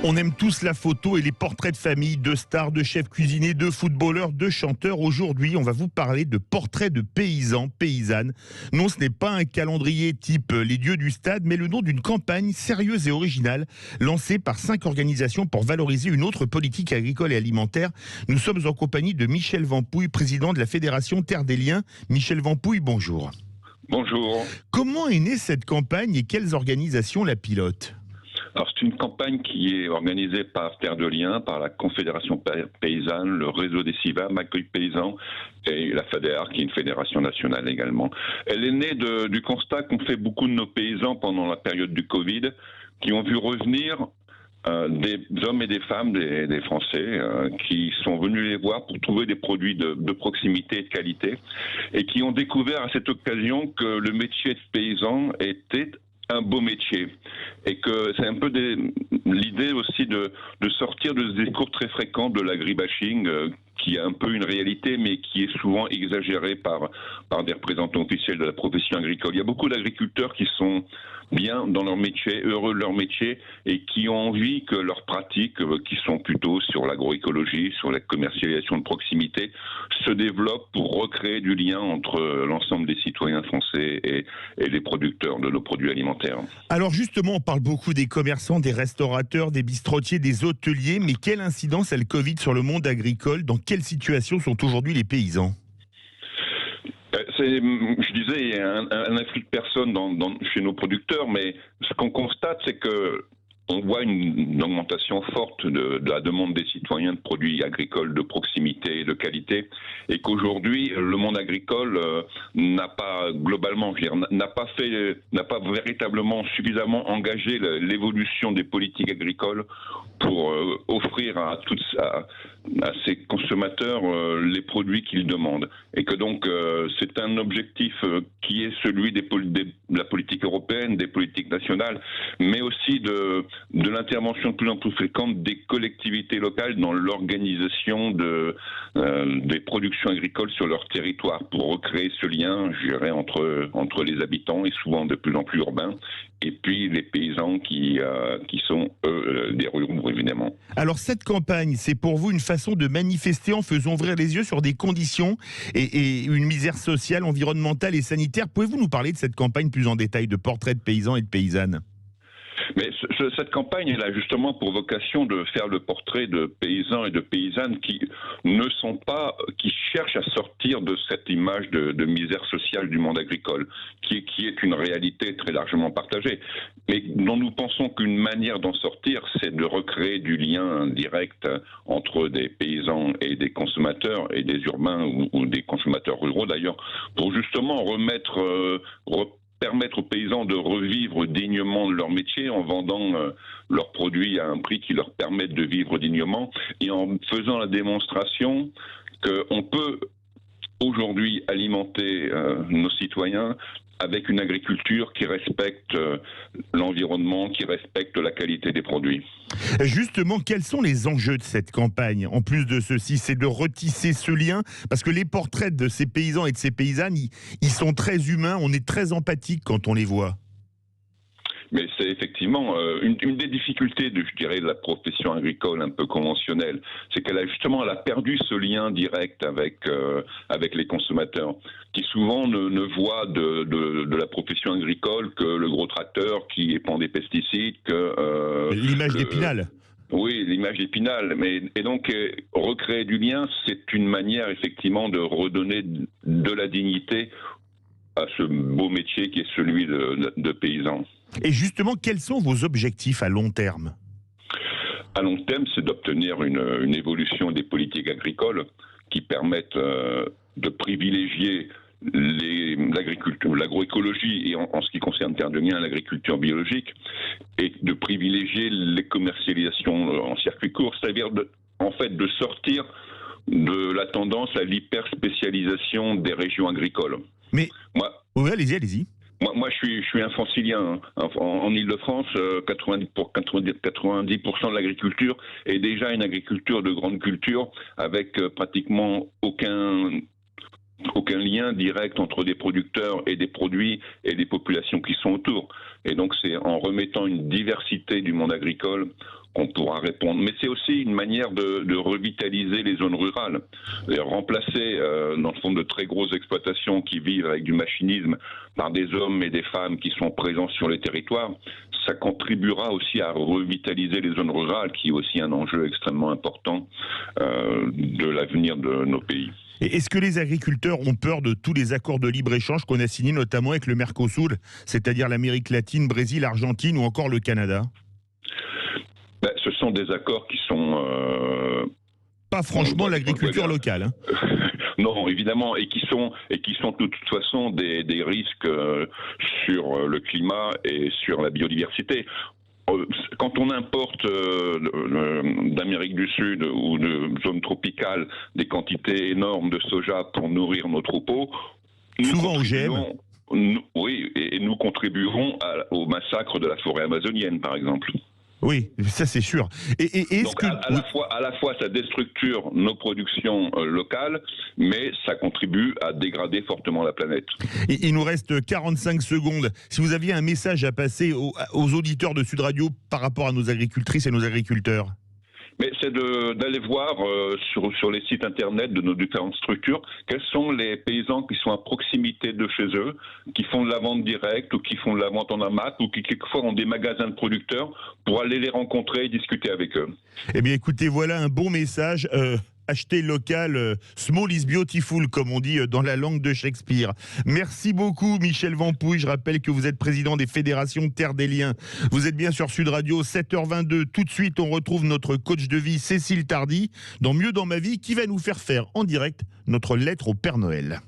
On aime tous la photo et les portraits de famille, de stars, de chefs cuisiniers, de footballeurs, de chanteurs. Aujourd'hui, on va vous parler de portraits de paysans, paysannes. Non, ce n'est pas un calendrier type Les Dieux du Stade, mais le nom d'une campagne sérieuse et originale lancée par 5 organisations pour valoriser une autre politique agricole et alimentaire. Nous sommes en compagnie de Michel Vampouille, président de la Fédération Terre des Liens. Michel Vampouille, bonjour. Bonjour. Comment est née cette campagne et quelles organisations la pilotent ? Alors c'est une campagne qui est organisée par Terre de Liens, par la Confédération Paysanne, le réseau des CIVAM, Accueil Paysan et la FADER, qui est une fédération nationale également. Elle est née du constat qu'ont fait beaucoup de nos paysans pendant la période du Covid, qui ont vu revenir des hommes et des femmes, des Français, qui sont venus les voir pour trouver des produits de proximité et de qualité, et qui ont découvert à cette occasion que le métier de paysan était un beau métier, et que c'est un peu l'idée aussi de sortir de ce discours très fréquent de l'agribashing, qui est un peu une réalité, mais qui est souvent exagéré par des représentants officiels de la profession agricole. Il y a beaucoup d'agriculteurs qui sont bien dans leur métier, heureux de leur métier, et qui ont envie que leurs pratiques, qui sont plutôt sur l'agroécologie, sur la commercialisation de proximité, se développent pour recréer du lien entre l'ensemble des citoyens français et les producteurs de nos produits alimentaires. Alors justement, on parle beaucoup des commerçants, des restaurateurs, des bistrotiers, des hôteliers, mais quelle incidence a le Covid sur le monde agricole ? Dans quelle situation sont aujourd'hui les paysans ? Je disais, il y a un afflux de personnes chez nos producteurs, mais ce qu'on constate, c'est que on voit une augmentation forte de la demande des citoyens de produits agricoles de proximité et de qualité, et qu'aujourd'hui le monde agricole n'a pas globalement, n'a pas véritablement suffisamment engagé l'évolution des politiques agricoles pour offrir à ses consommateurs les produits qu'ils demandent, et que donc c'est un objectif qui est celui de la politique européenne, des politiques nationales, mais aussi de l'intervention de plus en plus fréquente des collectivités locales dans l'organisation des productions agricoles sur leur territoire, pour recréer ce lien, je dirais, entre les habitants, et souvent de plus en plus urbains, et puis les paysans qui sont, eux, des ruraux, évidemment. Alors cette campagne, c'est pour vous une façon de manifester en faisant ouvrir les yeux sur des conditions et une misère sociale, environnementale et sanitaire. Pouvez-vous nous parler de cette campagne plus en détail, de portraits de paysans et de paysannes ? Mais cette campagne, elle a justement pour vocation de faire le portrait de paysans et de paysannes qui cherchent à sortir de cette image de misère sociale du monde agricole, qui est une réalité très largement partagée, mais dont nous pensons qu'une manière d'en sortir, c'est de recréer du lien direct entre des paysans et des consommateurs, et des urbains ou des consommateurs ruraux d'ailleurs, pour justement permettre aux paysans de revivre dignement leur métier en vendant leurs produits à un prix qui leur permette de vivre dignement, et en faisant la démonstration qu'on peut aujourd'hui alimenter nos citoyens avec une agriculture qui respecte l'environnement, qui respecte la qualité des produits. Justement, quels sont les enjeux de cette campagne ? En plus de ceci, c'est de retisser ce lien, parce que les portraits de ces paysans et de ces paysannes, ils sont très humains, on est très empathique quand on les voit. Mais c'est effectivement une des difficultés, de la profession agricole un peu conventionnelle, c'est qu'elle a perdu ce lien direct avec les consommateurs, qui souvent ne voient de la profession agricole que le gros tracteur qui épand des pesticides, l'image d'Épinal. Oui, l'image d'Épinal. Et donc, recréer du lien, c'est une manière effectivement de redonner de la dignité à ce beau métier qui est celui de paysan. Et justement, quels sont vos objectifs à long terme ? À long terme, c'est d'obtenir une évolution des politiques agricoles qui permettent de privilégier l'agriculture, l'agroécologie, et en ce qui concerne Terre de Liens, l'agriculture biologique, et de privilégier les commercialisations en circuit court, c'est-à-dire de sortir de la tendance à l'hyperspécialisation des régions agricoles. Mais oui, allez-y. Moi, je suis un francilien. En Île-de-France, 90% de l'agriculture est déjà une agriculture de grande culture, avec pratiquement aucun lien direct entre des producteurs et des produits et des populations qui sont autour. Et donc, c'est en remettant une diversité du monde agricole qu'on pourra répondre. Mais c'est aussi une manière de revitaliser les zones rurales. Remplacer, dans le fond, de très grosses exploitations qui vivent avec du machinisme par des hommes et des femmes qui sont présents sur les territoires, ça contribuera aussi à revitaliser les zones rurales, qui est aussi un enjeu extrêmement important de l'avenir de nos pays. Et est-ce que les agriculteurs ont peur de tous les accords de libre-échange qu'on a signés notamment avec le Mercosur, c'est-à-dire l'Amérique latine, Brésil, Argentine ou encore le Canada? Ce sont des accords qui sont... Pas franchement l'agriculture locale. Non, évidemment, et qui sont de toute façon des risques sur le climat et sur la biodiversité. Quand on importe d'Amérique du Sud ou de zones tropicales des quantités énormes de soja pour nourrir nos troupeaux, souvent OGM. Oui, et nous contribuerons au massacre de la forêt amazonienne, par exemple. Oui, ça c'est sûr. Donc, à la fois, ça déstructure nos productions locales, mais ça contribue à dégrader fortement la planète. Il nous reste 45 secondes. Si vous aviez un message à passer aux auditeurs de Sud Radio par rapport à nos agricultrices et nos agriculteurs. Mais c'est d'aller voir sur les sites internet de nos différentes structures quels sont les paysans qui sont à proximité de chez eux, qui font de la vente directe ou qui font de la vente en amas ou qui quelquefois ont des magasins de producteurs, pour aller les rencontrer et discuter avec eux. Eh bien écoutez, voilà un bon message. Acheter local, small is beautiful, comme on dit dans la langue de Shakespeare. Merci beaucoup, Michel Vampouille. Je rappelle que vous êtes président des fédérations Terre des Liens. Vous êtes bien sur Sud Radio, 7h22. Tout de suite, on retrouve notre coach de vie, Cécile Tardy, dans Mieux dans ma vie, qui va nous faire en direct notre lettre au Père Noël.